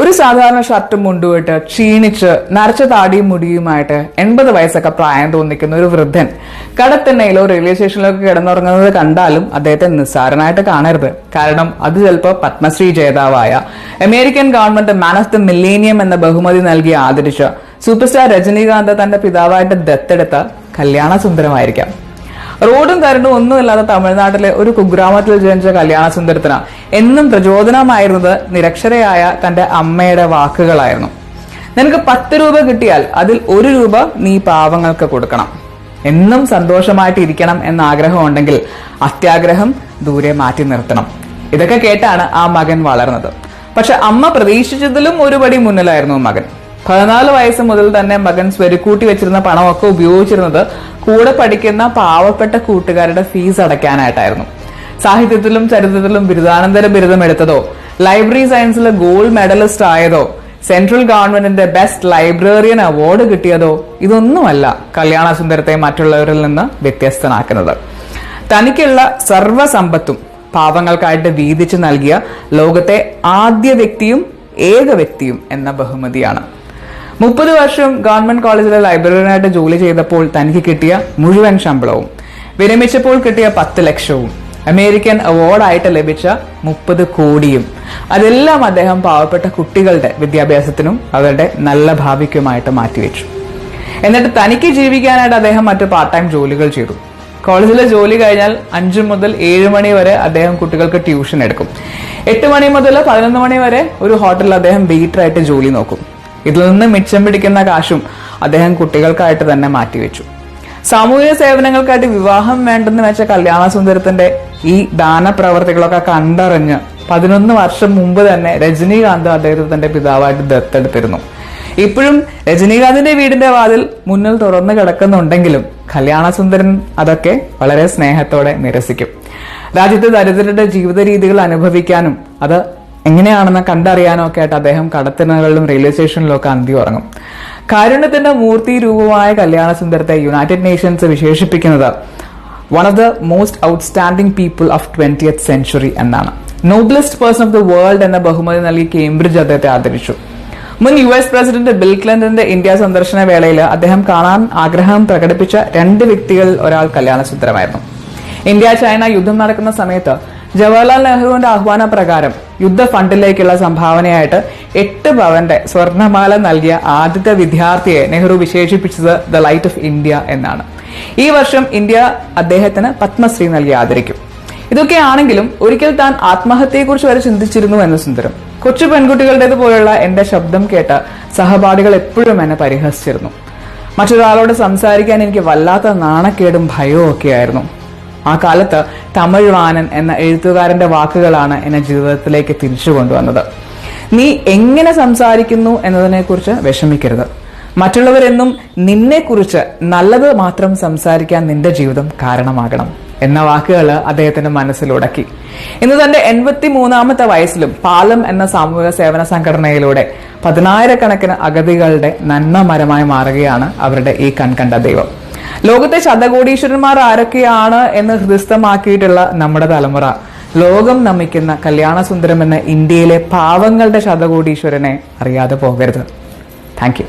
ഒരു സാധാരണ ഷർട്ടും മുണ്ടുവിട്ട് ക്ഷീണിച്ച് നരച്ച താടിയും മുടിയുമായിട്ട് 80 വയസ്സൊക്കെ പ്രായം തോന്നിക്കുന്ന ഒരു വൃദ്ധൻ കടത്തെണ്ണയിലോ റെയിൽവേ സ്റ്റേഷനിലൊക്കെ കിടന്നുറങ്ങുന്നത് കണ്ടാലും അദ്ദേഹത്തെ നിസ്സാരനായിട്ട് കാണരുത്. കാരണം അത് ചിലപ്പോൾ പത്മശ്രീ ജേതാവായ American government man of the millennium എന്ന ബഹുമതി നൽകി ആദരിച്ച സൂപ്പർ സ്റ്റാർ രജനീകാന്ത് തന്റെ പിതാവായിട്ട് ദത്തെടുത്ത കല്യാണ സുന്ദരമായിരിക്കാം. റോഡും കരണ്ടും ഒന്നുമില്ലാത്ത തമിഴ്നാട്ടിലെ ഒരു കുഗ്രാമത്തിൽ ജനിച്ച കല്യാണ സുന്ദരത്തിന് എന്നും പ്രചോദനമായിരുന്നത് നിരക്ഷരയായ തന്റെ അമ്മയുടെ വാക്കുകളായിരുന്നു. നിനക്ക് 10 രൂപ കിട്ടിയാൽ അതിൽ 1 രൂപ നീ പാവങ്ങൾക്ക് കൊടുക്കണം. എന്നും സന്തോഷമായിട്ട് ഇരിക്കണം എന്ന ആഗ്രഹം ഉണ്ടെങ്കിൽ അത്യാഗ്രഹം ദൂരെ മാറ്റി നിർത്തണം. ഇതൊക്കെ കേട്ടാണ് ആ മകൻ വളർന്നത്. പക്ഷെ അമ്മ പ്രതീക്ഷിച്ചതിലും ഒരുപടി മുന്നിലായിരുന്നു മകൻ. 14 വയസ്സ് മുതൽ തന്നെ മകൻ സ്വരുക്കൂട്ടി വെച്ചിരുന്ന പണമൊക്കെ ഉപയോഗിച്ചിരുന്നത് കൂടെ പഠിക്കുന്ന പാവപ്പെട്ട കൂട്ടുകാരുടെ ഫീസ് അടയ്ക്കാനായിട്ടായിരുന്നു. സാഹിത്യത്തിലും ചരിത്രത്തിലും ബിരുദാനന്തര ബിരുദം എടുത്തതോ ലൈബ്രറി സയൻസിൽ ഗോൾഡ് മെഡലിസ്റ്റ് ആയതോ സെൻട്രൽ ഗവൺമെന്റിന്റെ ബെസ്റ്റ് ലൈബ്രറിയൻ അവാർഡ് കിട്ടിയതോ ഇതൊന്നുമല്ല കല്യാണ സുന്ദരത്തെ മറ്റുള്ളവരിൽ നിന്ന് വ്യത്യസ്തനാക്കുന്നത്. തനിക്കുള്ള സർവ്വസമ്പത്തും പാവങ്ങൾക്കായിട്ട് വീതിച്ചു നൽകിയ ലോകത്തെ ആദ്യ വ്യക്തിയും ഏക വ്യക്തിയും എന്ന ബഹുമതിയാണ്. 30 വർഷം ഗവൺമെന്റ് കോളേജിലെ ലൈബ്രറിയനായിട്ട് ജോലി ചെയ്തപ്പോൾ തനിക്ക് കിട്ടിയ മുഴുവൻ ശമ്പളവും, വിരമിച്ചപ്പോൾ കിട്ടിയ 10 ലക്ഷവും, അമേരിക്കൻ അവാർഡായിട്ട് ലഭിച്ച 30 കോടിയും അതെല്ലാം അദ്ദേഹം പാവപ്പെട്ട കുട്ടികളുടെ വിദ്യാഭ്യാസത്തിനും അവരുടെ നല്ല ഭാവിക്കുമായിട്ട് മാറ്റിവെച്ചു. എന്നിട്ട് തനിക്ക് ജീവിക്കാനായിട്ട് അദ്ദേഹം മറ്റു പാർട്ട് ടൈം ജോലികൾ ചെയ്തു. കോളേജിലെ ജോലി കഴിഞ്ഞാൽ 5 മുതൽ 7 മണി വരെ അദ്ദേഹം കുട്ടികൾക്ക് ട്യൂഷൻ എടുക്കും. 8 മണി മുതൽ 11 മണി വരെ ഒരു ഹോട്ടലിൽ അദ്ദേഹം വെയിറ്ററായിട്ട് ജോലി നോക്കും. ഇതിൽ നിന്ന് മിച്ചം പിടിക്കുന്ന കാശും അദ്ദേഹം കുട്ടികൾക്കായിട്ട് തന്നെ മാറ്റിവെച്ചു. സാമൂഹിക സേവനങ്ങൾക്കായിട്ട് വിവാഹം വേണ്ടെന്ന് വെച്ച കല്യാണ സുന്ദരത്തിന്റെ ഈ ദാനപ്രവർത്തികളൊക്കെ കണ്ടറിഞ്ഞ് 11 വർഷം മുമ്പ് തന്നെ രജനീകാന്ത് അദ്ദേഹത്തെ തന്റെ പിതാവായിട്ട് ദത്തെടുത്തിരുന്നു. ഇപ്പോഴും രജനീകാന്തിന്റെ വീടിന്റെ വാതിൽ മുന്നിൽ തുറന്നു കിടക്കുന്നുണ്ടെങ്കിലും കല്യാണ സുന്ദരൻ അതൊക്കെ വളരെ സ്നേഹത്തോടെ നിരസിക്കും. രാജ്യത്തെ ദരിദ്രരുടെ ജീവിത രീതികൾ അനുഭവിക്കാനും അത് എങ്ങനെയാണെന്ന് കണ്ടറിയാനോ ഒക്കെ ആയിട്ട് അദ്ദേഹം കടത്തിനകളിലും റെയിൽവേ സ്റ്റേഷനിലും ഒക്കെ അന്തി ഉറങ്ങും. കാരുണ്യത്തിന്റെ മൂർത്തി രൂപമായ കല്യാണ സുന്ദരത്തെ യുണൈറ്റഡ് നേഷൻസ് വിശേഷിപ്പിക്കുന്നത് one of the most outstanding people of 20th century എന്നാണ്. Noblest person of the world എന്ന ബഹുമതി നൽകി കേംബ്രിഡ്ജ് അദ്ദേഹത്തെ ആദരിച്ചു. മുൻ US പ്രസിഡന്റ് ബിൽ ക്ലിന്റന്റെ ഇന്ത്യ സന്ദർശന വേളയിൽ അദ്ദേഹം കാണാൻ ആഗ്രഹം പ്രകടിപ്പിച്ച 2 വ്യക്തികളിൽ ഒരാൾ കല്യാണ സുന്ദരമായിരുന്നു. ഇന്ത്യ ചൈന യുദ്ധം നടക്കുന്ന സമയത്ത് ജവഹർലാൽ നെഹ്റുവിന്റെ ആഹ്വാന പ്രകാരം യുദ്ധ ഫണ്ടിലേക്കുള്ള സംഭാവനയായിട്ട് 8 പവന്റെ സ്വർണമാല നൽകിയ ആദ്യത്തെ വിദ്യാർത്ഥിയെ നെഹ്റു വിശേഷിപ്പിച്ചത് ദ ലൈറ്റ് ഓഫ് ഇന്ത്യ എന്നാണ്. ഈ വർഷം ഇന്ത്യ അദ്ദേഹത്തിന് പത്മശ്രീ നൽകി ആദരിക്കും. ഇതൊക്കെയാണെങ്കിലും ഒരിക്കൽ താൻ ആത്മഹത്യയെക്കുറിച്ച് വരെ ചിന്തിച്ചിരുന്നു എന്ന് സുന്ദരം. കൊച്ചു പെൺകുട്ടികളുടേതുപോലുള്ള എന്റെ ശബ്ദം കേട്ട സഹപാഠികൾ എപ്പോഴും എന്നെ പരിഹസിച്ചിരുന്നു. മറ്റൊരാളോട് സംസാരിക്കാൻ എനിക്ക് വല്ലാത്ത നാണക്കേടും ഭയവും ഒക്കെയായിരുന്നു. ആ കാലത്ത് തമിഴ് വാനൻ എന്ന എഴുത്തുകാരന്റെ വാക്കുകളാണ് എന്നെ ജീവിതത്തിലേക്ക് തിരിച്ചു കൊണ്ടുവന്നത്. നീ എങ്ങനെ സംസാരിക്കുന്നു എന്നതിനെക്കുറിച്ച് വിഷമിക്കരുത്. മറ്റുള്ളവരെന്നും നിന്നെക്കുറിച്ച് നല്ലത് മാത്രം സംസാരിക്കാൻ നിന്റെ ജീവിതം കാരണമാകണം എന്ന വാക്കുകൾ അദ്ദേഹത്തിന്റെ മനസ്സിലുടക്കി. ഇന്ന് തന്റെ 83ാമത്തെ വയസ്സിലും പാലം എന്ന സാമൂഹിക സേവന സംഘടനയിലൂടെ 10,000-കണക്കിന് അഗതികളുടെ നന്മമരമായി മാറുകയാണ് അവരുടെ ഈ കൺകണ്ട ദൈവം. ലോകത്തെ ശതകോടീശ്വരന്മാർ ആരൊക്കെയാണ് എന്ന് ഹൃദയസ്ഥമാക്കിയിട്ടുള്ള നമ്മുടെ തലമുറ ലോകം നമിക്കുന്ന കല്യാണ സുന്ദരം എന്ന ഇന്ത്യയിലെ പാവങ്ങളുടെ ശതകോടീശ്വരനെ അറിയാതെ പോകരുത്. Thank you.